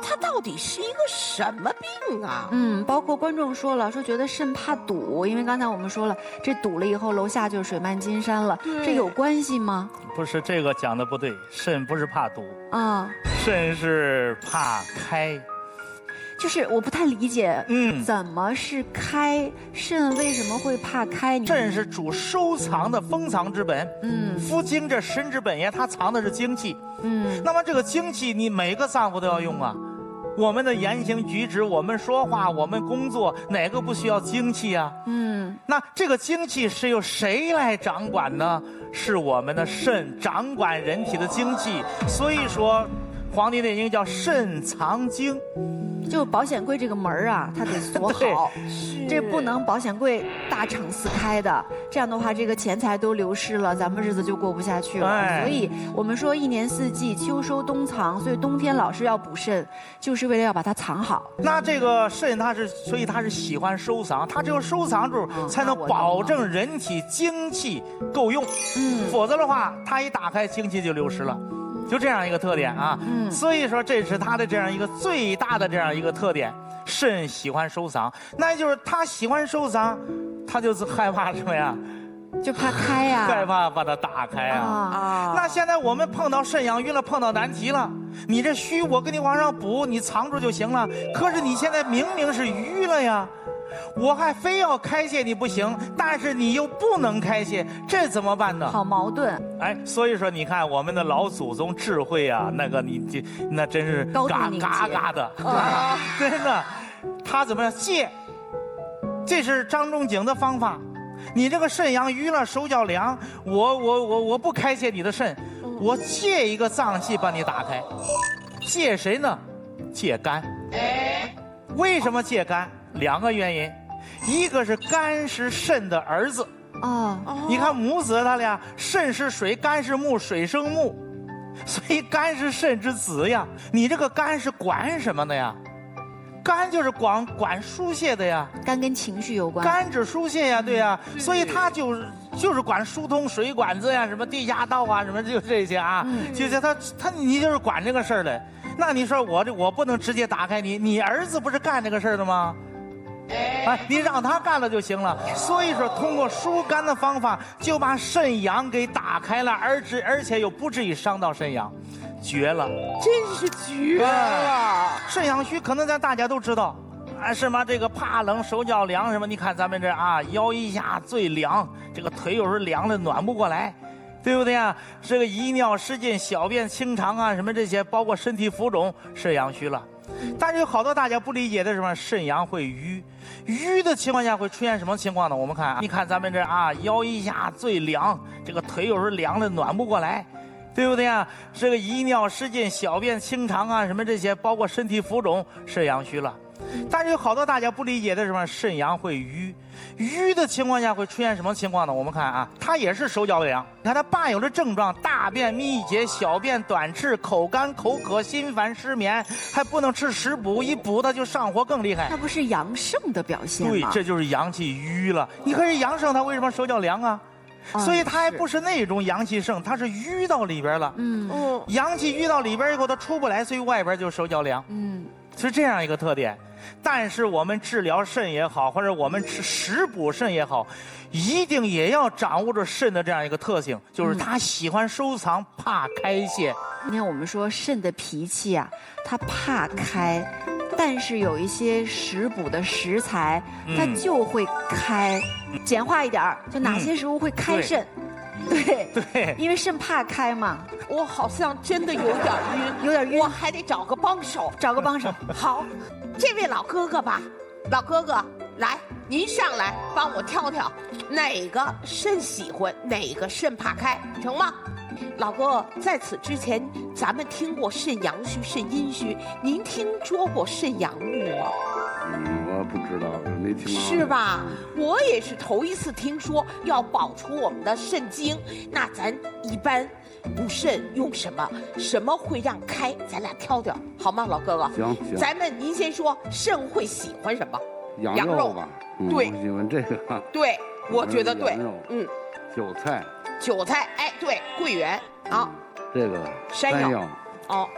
它到底是一个什么病啊？包括观众说了，说觉得肾怕堵，因为刚才我们说了，这堵了以后，楼下就水漫金山了，这有关系吗？不是，这个讲的不对，肾不是怕堵啊，肾是怕开。就是我不太理解，怎么是开？肾为什么会怕开？肾是主收藏的，封藏之本。夫精这神之本也，它藏的是精气。那么这个精气，你每个脏腑都要用啊。我们的言行举止，我们说话，我们工作，哪个不需要精气啊？那这个精气是由谁来掌管呢？是我们的肾掌管人体的精气。所以说，《黄帝内经》叫肾藏精。就保险柜这个门啊，它得锁好，这不能保险柜大敞四开的，这样的话这个钱财都流失了，咱们日子就过不下去了。所以我们说一年四季秋收冬藏，所以冬天老是要补肾，就是为了要把它藏好。那这个肾所以它是喜欢收藏，它只有收藏住才能保证人体精气够用，否则的话它一打开精气就流失了。就这样一个特点啊，所以说这是它的这样一个最大的这样一个特点。肾喜欢收藏，那就是它喜欢收藏，它就是害怕什么呀？就怕开呀，害怕把它打开啊。那现在我们碰到肾阳瘀了，碰到难题了，你这虚我给你往上补，你藏住就行了。可是你现在明明是瘀了呀。我还非要开泄你不行，但是你又不能开泄，这怎么办呢？好矛盾。哎，所以说你看我们的老祖宗智慧啊，那真是嘎嘎的，真的。他怎么样借？这是张仲景的方法。你这个肾阳瘀了，手脚凉，我不开泄你的肾，我借一个脏器把你打开。借谁呢？借肝。为什么借肝？2个原因，一个是肝是肾的儿子你看母子他俩，肾是水，肝是木，水生木，所以肝是肾之子呀。你这个肝是管什么的呀？肝就是管疏泄的呀。肝跟情绪有关。肝指疏泄呀，对呀，所以它就是管疏通水管子呀，什么地下道啊，什么就这些啊，就是你就是管这个事儿的。那你说我不能直接打开你儿子不是干这个事儿的吗？哎，你让他干了就行了。所以说，通过疏肝的方法，就把肾阳给打开了，而且又不至于伤到肾阳，绝了，真是绝了。肾阳虚可能咱大家都知道，什么这个怕冷手脚凉什么？你看咱们这腰一下最凉，这个腿有时候凉的暖不过来。对不对啊？这个遗尿失禁、小便清长啊，什么这些，包括身体浮肿，肾阳虚了。但是有好多大家不理解的是什么？肾阳会瘀，瘀的情况下会出现什么情况呢？我们看啊，你看咱们这啊，腰一下最凉，这个腿有时候凉的暖不过来。对不对啊？这个遗尿失禁、小便清长啊，什么这些，包括身体浮肿，肾阳虚了。但是有好多大家不理解的是什么？肾阳会瘀，瘀的情况下会出现什么情况呢？我们看啊，它也是手脚凉。你看它伴有的症状：大便秘结、小便短赤、口干口渴、心烦失眠，还不能吃食补，一补它就上火更厉害。那不是阳盛的表现吗？对，这就是阳气瘀了。你看这阳盛，它为什么手脚凉啊？所以它还不是那种阳气盛，它是淤到里边了。阳气淤到里边以后，它出不来，所以外边就手脚凉。是这样一个特点。但是我们治疗肾也好，或者我们吃食补肾也好，一定也要掌握着肾的这样一个特性，就是它喜欢收藏，怕开泄。你看我们说肾的脾气啊，它怕开。但是有一些食补的食材，它就会开。简化一点儿，就哪些食物会开肾？对，因为肾怕开嘛。我好像真的有点晕，有点晕，我还得找个帮手。找个帮手。好，这位老哥哥吧，老哥哥，来，您上来帮我挑挑，哪个肾喜欢，哪个肾怕开，成吗？老哥，在此之前，咱们听过肾阳虚、肾阴虚，您听说过肾阳郁吗？我不知道，没听过。是吧？我也是头一次听说要保出我们的肾精。那咱一般补肾用什么？什么会让开？咱俩挑挑好吗，老哥哥？行。咱们您先说，肾会喜欢什么？羊肉吧。对，喜欢这个。对，我觉得对。韭菜。韭菜，哎，对，桂圆啊。这个山药。哦，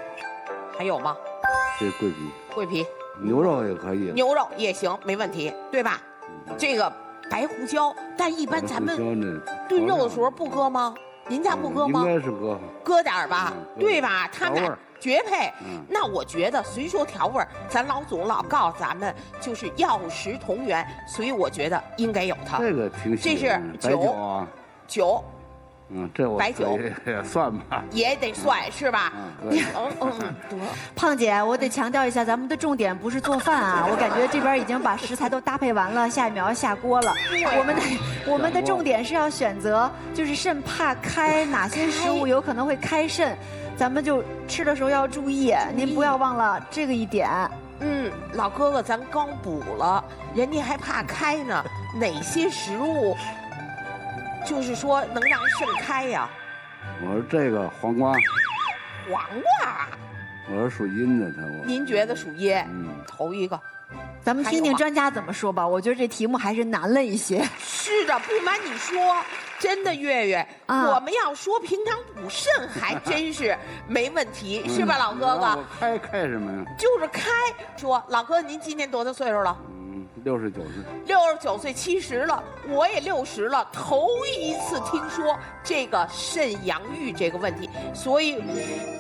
还有吗？这桂皮。桂皮。牛肉也可以。牛肉也行，没问题，对吧？这个白胡椒，但一般咱们炖肉的时候不搁吗？您家不搁吗？应该是搁点吧，对吧？他们俩绝配。那我觉得，虽说调味儿，咱老祖老告诉咱们就是药食同源，所以我觉得应该有它。这个挺喜欢。这是酒啊，酒。这我白酒也算吧，也得算是吧？胖姐，我得强调一下，咱们的重点不是做饭啊，我感觉这边已经把食材都搭配完了，下一秒要下锅了。我们的重点是要选择，就是肾怕开，哪些食物有可能会开肾，咱们就吃的时候要注意，您不要忘了这个一点。老哥哥，咱刚补了，人家还怕开呢，哪些食物？就是说能让肾开呀。我说这个黄瓜。黄瓜。我说属阴的，您觉得属阴？头一个。咱们听听专家怎么说吧。我觉得这题目还是难了一些。是的，不瞒你说，真的月月，我们要说平常补肾还真是没问题，是吧，老哥哥？开什么呀？就是开。说老哥，您今年多大岁数了？69岁，69岁，70了，我也60了，头一次听说这个肾阳郁这个问题，所以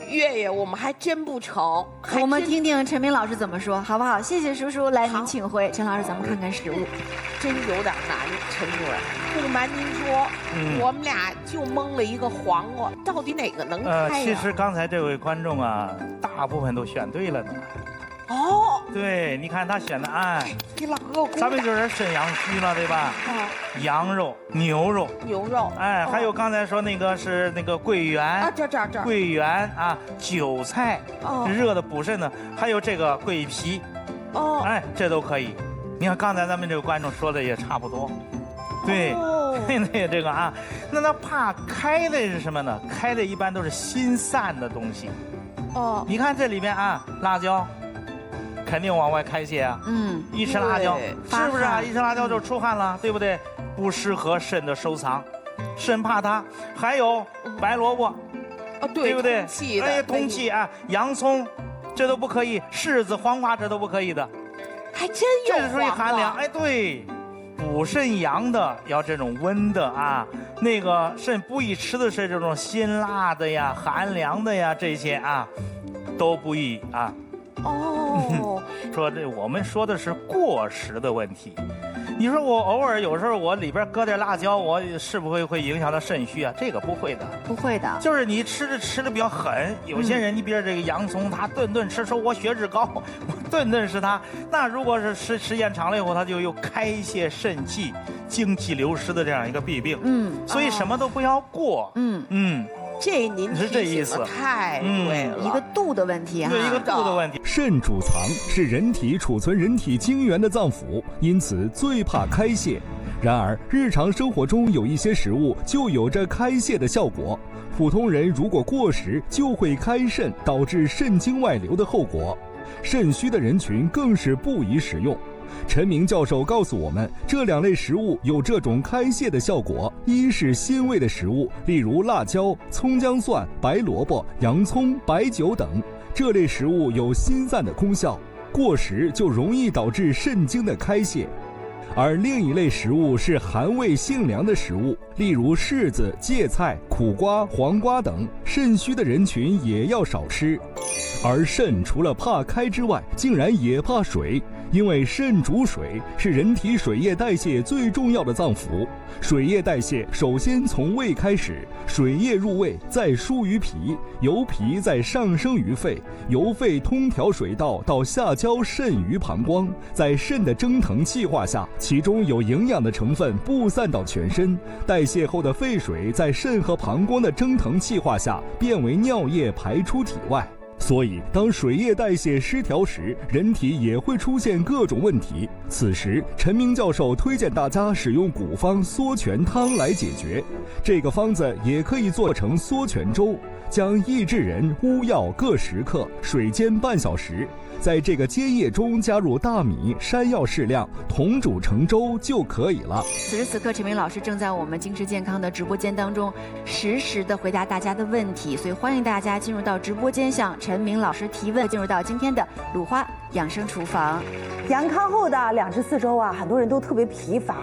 月月我们还真不成。我们听听陈明老师怎么说，好不好？谢谢叔叔，来您请回。陈老师，咱们看看食物，真有点难，陈主任。不瞒您说，我们俩就蒙了一个黄瓜，到底哪个能开呀？其实刚才这位观众啊，大部分都选对了呢。对，你看他选的给老哥哥，咱们就是肾阳虚了，对吧？羊肉、牛肉，还有刚才说那个是那个桂圆这桂圆啊，韭菜，热的补肾的，还有这个桂皮，这都可以。你看刚才咱们这个观众说的也差不多，对，那这个那他怕开的是什么呢？开的一般都是心散的东西。你看这里边辣椒。肯定往外开泄啊！一吃辣椒，是不是啊？一吃辣椒就出汗了，对不对？不适合肾的收藏，肾怕它。还有白萝卜，对不对？通气洋葱，这都不可以。柿子、黄瓜这都不可以的，还真有。这是属于寒凉，对，补肾阳的要这种温的那个肾不宜吃的是这种辛辣的呀、寒凉的呀，这些都不宜说我们说的是过食的问题，你说我偶尔有时候我里边搁点辣椒，我是不是会影响到肾虚啊？这个不会的，不会的。就是你吃的比较狠，有些人你比如这个洋葱，他顿顿吃，说我血脂高，我顿顿吃它，那如果是时间长了以后，它就有开泄肾气、精气流失的这样一个弊病。所以什么都不要过。这您是这意思，太对了，一个度的问题哈，对一个度的问题。肾主藏，是人体储存人体精元的脏腑，因此最怕开泄。然而，日常生活中有一些食物就有着开泄的效果，普通人如果过食，就会开肾，导致肾精外流的后果。肾虚的人群更是不宜食用。陈明教授告诉我们，这2类食物有这种开泄的效果。一是辛味的食物，例如辣椒、葱姜蒜、白萝卜、洋葱、白酒等，这类食物有辛散的功效，过食就容易导致肾精的开泄。而另一类食物是寒味性凉的食物，例如柿子、芥菜、苦瓜、黄瓜等，肾虚的人群也要少吃。而肾除了怕开之外，竟然也怕水，因为肾主水，是人体水液代谢最重要的脏腑。水液代谢首先从胃开始，水液入胃，再输于脾，由脾再上升于肺，由肺通调水道到下交肾于膀胱，在肾的蒸腾气化下，其中有营养的成分布散到全身，代谢后的废水在肾和膀胱的蒸腾气化下变为尿液排出体外。所以，当水液代谢失调时，人体也会出现各种问题。此时，陈明教授推荐大家使用古方缩泉汤来解决。这个方子也可以做成缩泉粥，将益智仁、乌药各10克，水煎半小时。在这个煎液中加入大米、山药适量，同煮成粥就可以了。此时此刻，陈明老师正在我们精实健康的直播间当中，实时的回答大家的问题，所以欢迎大家进入到直播间向陈明老师提问，进入到今天的鲁花养生厨房。阳康后的2至4周啊，很多人都特别疲乏，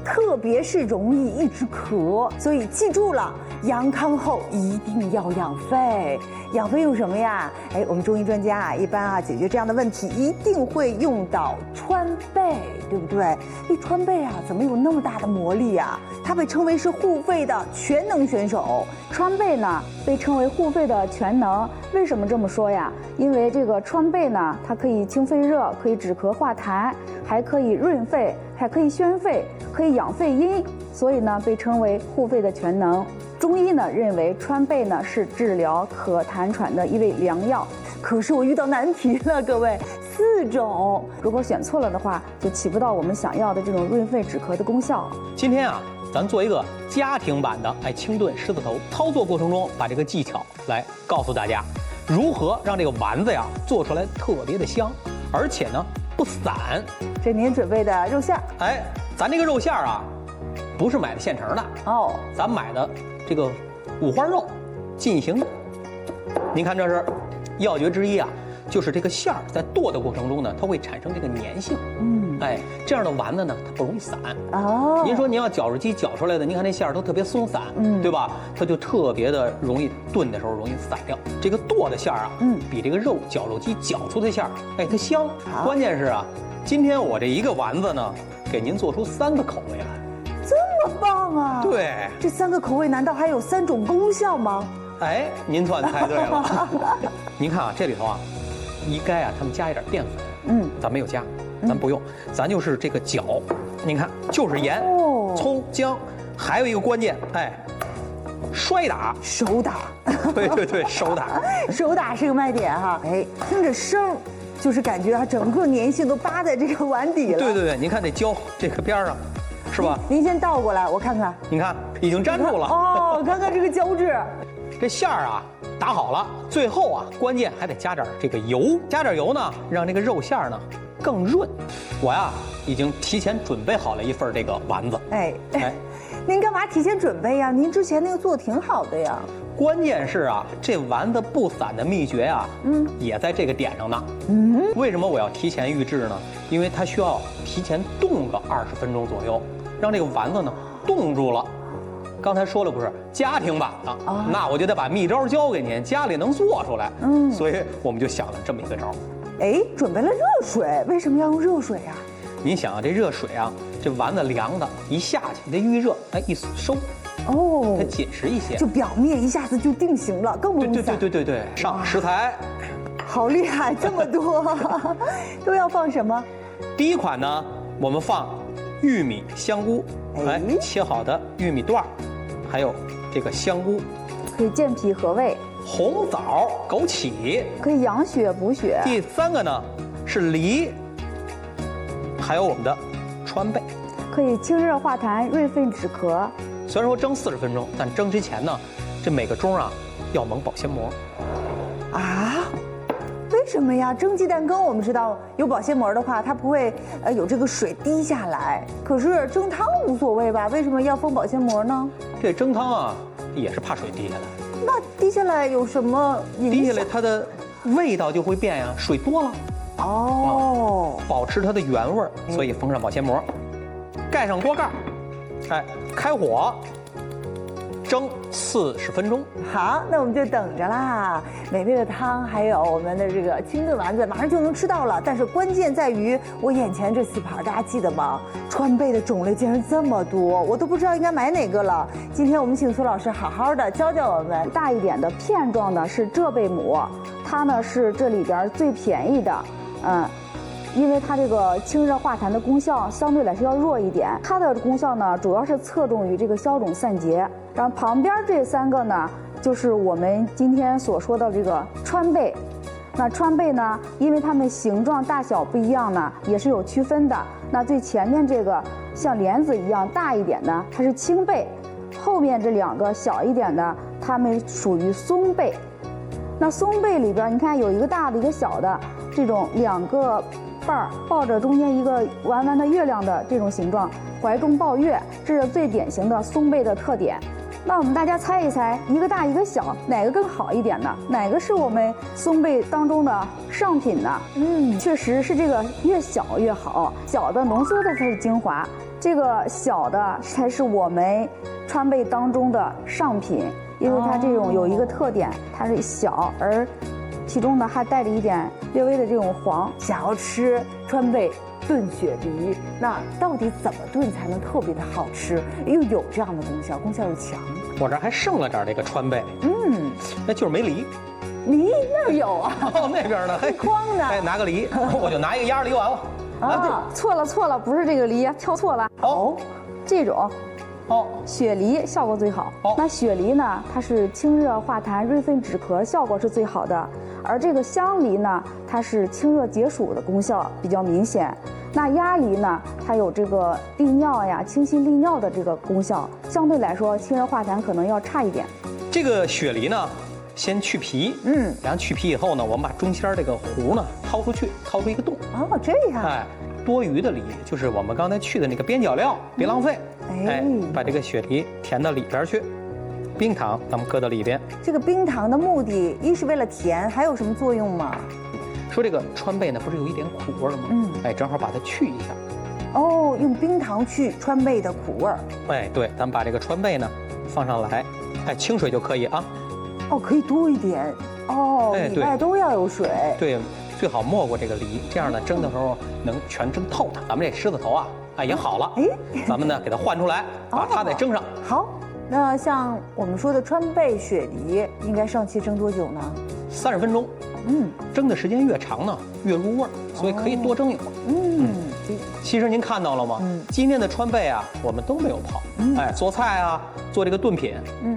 特别是容易一直咳，所以记住了，阳康后一定要养肺。养肺用什么呀？我们中医专家啊，一般啊解决这样的问题，一定会用到川贝，对不对？川贝啊，怎么有那么大的魔力啊？它被称为是护肺的全能选手。川贝呢，被称为护肺的全能，为什么这么说呀？因为这个川贝呢，它可以清肺热，可以止咳化痰，还可以润肺，还可以宣肺，可以养肺阴，所以呢，被称为护肺的全能。中医呢认为川贝呢是治疗咳痰喘的一味良药，可是我遇到难题了，各位，4种，如果选错了的话，就起不到我们想要的这种润肺止咳的功效。今天啊，咱做一个家庭版的清炖狮子头，操作过程中把这个技巧来告诉大家，如何让这个丸子呀做出来特别的香，而且呢不散。这您准备的肉馅儿，咱这个肉馅儿啊，不是买的现成的哦，咱买的这个五花肉进行的。您看这是要诀之一啊，就是这个馅儿在剁的过程中呢，它会产生这个粘性。这样的丸子呢，它不容易散。哦，您说您要绞肉机绞出来的，您看这馅儿都特别松散，对吧？它就特别的容易炖的时候容易散掉。这个剁的馅儿啊，比这个肉绞肉机绞出的馅儿，它香。关键是啊，今天我这一个丸子呢，给您做出3个口味来。这么棒啊！对，这3个口味难道还有3种功效吗？您算猜对了。您看啊，这里头啊，应该啊，他们加一点淀粉。咱没有加，咱不用，咱就是这个搅。您看，就是盐、葱、姜，还有一个关键，摔打，手打。对，手打。手打是个卖点哈。听着声，就是感觉整个粘性都扒在这个碗底了。对，您看这胶这个边上。是吧？您先倒过来，我看看。你看，已经粘住了。哦，看看这个胶质。这馅儿啊，打好了，最后啊，关键还得加点这个油，加点油呢，让这个肉馅儿呢更润。我呀，已经提前准备好了一份这个丸子。您干嘛提前准备呀？您之前那个做的挺好的呀。关键是啊，这丸子不散的秘诀呀，也在这个点上呢。为什么我要提前预制呢？因为它需要提前冻个20分钟左右。让这个丸子呢冻住了。刚才说了不是家庭版的，那我就得把秘招教给您，家里能做出来。所以我们就想了这么一个招。准备了热水，为什么要用热水啊？您想啊，这热水啊，这丸子凉的，一下去你的预热，哎一收，哦，它紧实一些，就表面一下子就定型了，更不容易散。对，上食材，好厉害，这么多，都要放什么？第一款呢，我们放玉米、香菇，哎，切好的玉米段儿，还有这个香菇，可以健脾和胃，红枣、枸杞，可以养血补血。第三个呢是梨，还有我们的川贝，可以清热化痰、润肺止咳。虽然说蒸40分钟，但蒸之前呢，这每个盅啊要蒙保鲜膜。啊？为什么呀？蒸鸡蛋羹我们知道有保鲜膜的话，它不会有这个水滴下来。可是蒸汤无所谓吧？为什么要封保鲜膜呢？这蒸汤啊也是怕水滴下来。那滴下来有什么影响？滴下来它的味道就会变呀，水多了。哦，保持它的原味儿，所以封上保鲜膜，盖上锅盖，哎，开火，蒸40分钟。好，那我们就等着啦。美味的汤，还有我们的这个清炖丸子，马上就能吃到了。但是关键在于我眼前这4盘，大家记得吗？川贝的种类竟然这么多，我都不知道应该买哪个了。今天我们请苏老师好好的教教我们。大一点的片状的是浙贝母，它呢是这里边最便宜的。因为它这个清热化痰的功效相对来说要弱一点，它的功效呢主要是侧重于这个消肿散结。然后旁边这3个呢，就是我们今天所说的这个川贝。那川贝呢，因为它们形状大小不一样呢，也是有区分的。那最前面这个像莲子一样大一点的，它是青贝；后面这2个小一点的，它们属于松贝。那松贝里边，你看有一个大的，一个小的，这种2个瓣儿抱着中间一个弯弯的月亮的这种形状，怀中抱月，这是最典型的松贝的特点。那我们大家猜一猜，一个大一个小，哪个更好一点呢？哪个是我们松贝当中的上品呢？确实是这个越小越好，小的浓缩的才是精华，这个小的才是我们川贝当中的上品。因为它这种有一个特点，它是小，而其中呢还带着一点略微的这种黄。想要吃川贝炖雪梨，那到底怎么炖才能特别的好吃，又有这样的功效，功效又强？我这儿还剩了点这个川贝，那就是没梨。梨那儿有啊？哦，那边呢？还筐呢？哎，拿个梨，我就拿一个鸭梨完了。啊，错了，不是这个梨，挑错了。哦，这种。雪梨效果最好。那雪梨呢，它是清热化痰、润肺止咳效果是最好的。而这个香梨呢，它是清热解暑的功效比较明显。那鸭梨呢，它有这个利尿呀、清心利尿的这个功效，相对来说清热化痰可能要差一点。这个雪梨呢，先去皮，然后去皮以后呢，我们把中间这个核呢掏出去，掏出一个洞。哦，这样。哎，多余的梨就是我们刚才去的那个边角料，别浪费。哎，把这个雪梨填到里边去，冰糖咱们搁到里边。这个冰糖的目的，一是为了甜，还有什么作用吗？说这个川贝呢，不是有一点苦味吗？哎，正好把它去一下。哦，用冰糖去川贝的苦味儿。哎，对，咱们把这个川贝呢放上来，哎，清水就可以啊。哦，可以多一点。哦，里外都要有水。对，最好没过这个梨，这样呢蒸的时候能全蒸透它。咱们这狮子头啊。哎，也好了，咱们呢给它换出来，把它再蒸上。好，那像我们说的川贝、雪梨，应该上气蒸多久呢？30分钟。蒸的时间越长呢，越入味儿，所以可以多蒸一会儿。其实您看到了吗？今天的川贝啊，我们都没有泡。哎，做菜啊，做这个炖品，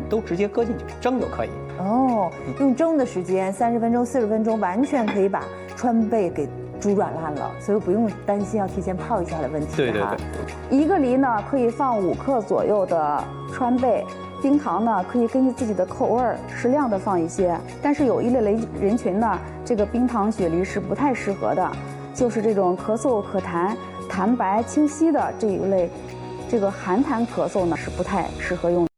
都直接搁进去蒸就可以。哦，用蒸的时间30分钟、40分钟，完全可以把川贝给煮软烂了，所以不用担心要提前泡一下的问题。对。一个梨呢可以放5克左右的川贝，冰糖呢可以根据自己的口味适量的放一些。但是有一类人群呢，这个冰糖雪梨是不太适合的，就是这种咳嗽可痰、痰白清晰的这一类，这个寒痰咳嗽呢是不太适合用的。